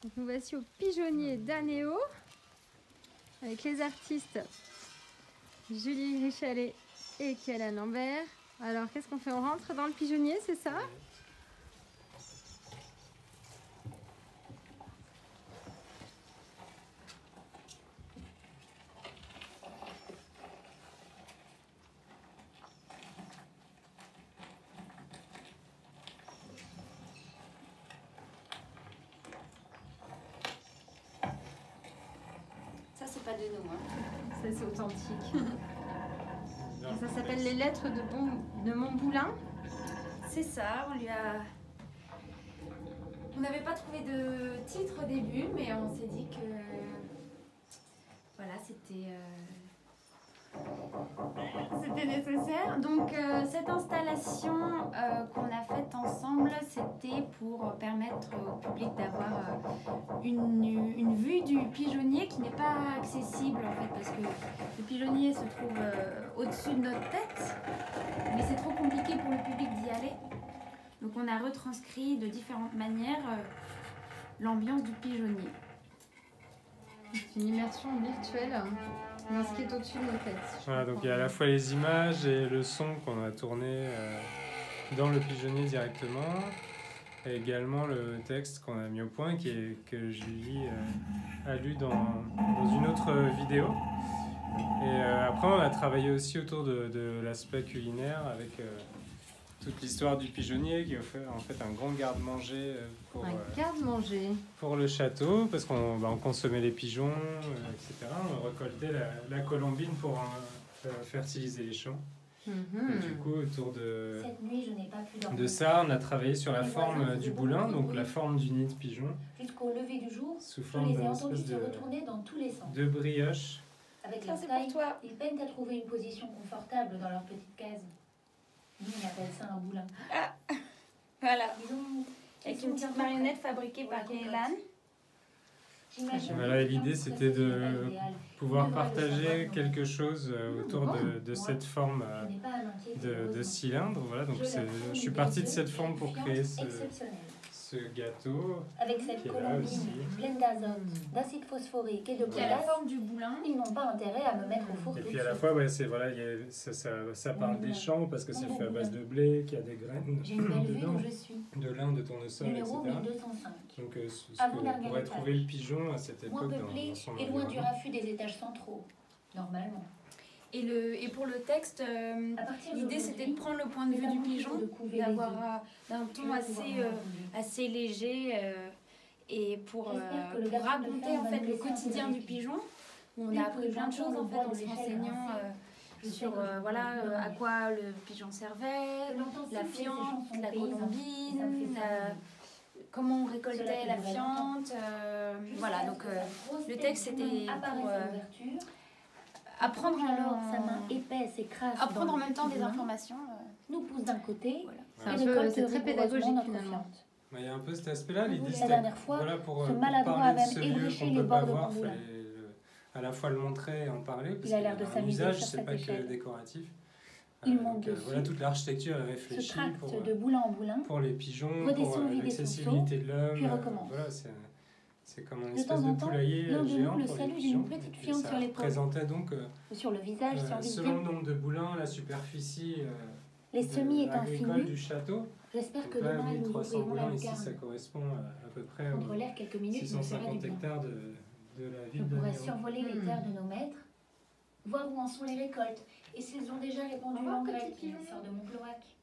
Donc nous voici au pigeonnier d'Anéo avec les artistes Julie Richalet et Kélan Lambert. Alors qu'est-ce qu'on fait? On rentre dans le pigeonnier, c'est ça? Ça, c'est pas de nous. Hein. Ça, c'est authentique. Ça s'appelle Les Lettres de Montboulin. C'est ça, on n'avait pas trouvé de titre au début, mais on s'est dit que voilà, c'était nécessaire. Donc cette installation qu'on a faite ensemble, c'était pour permettre au public d'avoir une vue du pigeonnier qui n'est pas accessible en fait, parce que le pigeonnier se trouve au-dessus de notre tête, mais c'est trop compliqué pour le public d'y aller. Donc on a retranscrit de différentes manières l'ambiance du pigeonnier. C'est une immersion virtuelle dans ce qui est au-dessus de nos têtes. Voilà, donc il y a à la fois les images et le son qu'on a tourné dans le pigeonnier directement, et également le texte qu'on a mis au point, que Julie a lu dans une autre vidéo. Et après, on a travaillé aussi autour de l'aspect culinaire avec toute l'histoire du pigeonnier qui offre en fait un grand garde-manger pour le château, parce qu'on consommait les pigeons, etc. On récoltait la colombine pour fertiliser les champs. Et du coup, autour Cette nuit, je n'ai pas pu dormir. de ça, on a travaillé sur la forme du boulin, donc la forme du nid de pigeon, Jusqu'au lever du jour, sous je forme les ai d'une entendus espèce se retourner dans tous les sens. de brioche. Avec Ça, leur c'est taille, pour toi. ils peinent à trouver une position confortable dans leur petite case. Nous, on appelle ça un boulin. Voilà, Disons, avec une petite marionnette fabriquée par Kélan. Voilà, et l'idée c'était de pouvoir partager quelque chose autour de cette forme de cylindre. Voilà, donc je suis parti de cette forme pour créer ce gâteau. Avec cette qui est là colombine aussi. pleine d'azote, d'acide phosphorique et de Qui a la potasse, forme du boulin. ils n'ont pas intérêt à me mettre au four Et tout puis de à la suite. fois, ouais, voilà, ça parle des champs parce que c'est fait à base de blé, qu'il y a des graines J'ai une belle vue dedans, où je suis. de lin, de tournesol, Numéro etc. 1205. Donc ce À vous, que Margaret pourrait Thatch. trouver le pigeon à cette Moins époque peuplé dans son et loin du environnement. raffut des étages centraux. Normalement. Et pour le texte, À partir l'idée c'était de prendre le point de vue du pigeon, d'avoir un ton assez léger et pour raconter en fait le quotidien du pigeon. Où on a appris plein de choses en fait en se renseignant sur à quoi le pigeon servait, la fiente, la colombine, comment on récoltait la fiente. Voilà, donc le texte c'était pour apprendre alors sa main épaisse et crasse apprendre en même temps des boulin, informations. nous pousse d'un côté Voilà. C'est très pédagogique finalement. Il y a un peu cet aspect-là, l'idée La c'était dernière fois, pour ce maladroit a parler de même ce lieu ébréché qu'on les peut pas bords de voir, Montboulin. fallait à la fois le montrer et en parler, parce Il a l'air qu'il de y a un s'amuser usage, sur c'est cette pas que échelle. décoratif. Il monte Voilà, dessus. toute l'architecture est Se réfléchie tracte de boulin en boulin. pour les pigeons, redescend pour vider son l'accessibilité de l'homme. puis recommence. Voilà, c'est comme un De espèce temps de en temps, poulailler l'un de nous géant le pour les salue d'une pigeons. petite Et puis fiente ça sur l'épaule. représentait donc Sur le visage, sur selon le visite, nombre de boulins, la superficie les semis étant agricole finis. du château. J'espère que Donc là, demain nous 1300 ouvrirons la boulins ici, ça lucarne. correspond à peu près Prendre aux l'air quelques minutes me ferait du 650 bien. hectares de la Je ville de pourrais Néo. survoler les terres de nos maîtres, voir où en sont les récoltes et s'ils ont déjà répandu Au revoir, l'engrais petit qui pigeon. sort de mon cloaque.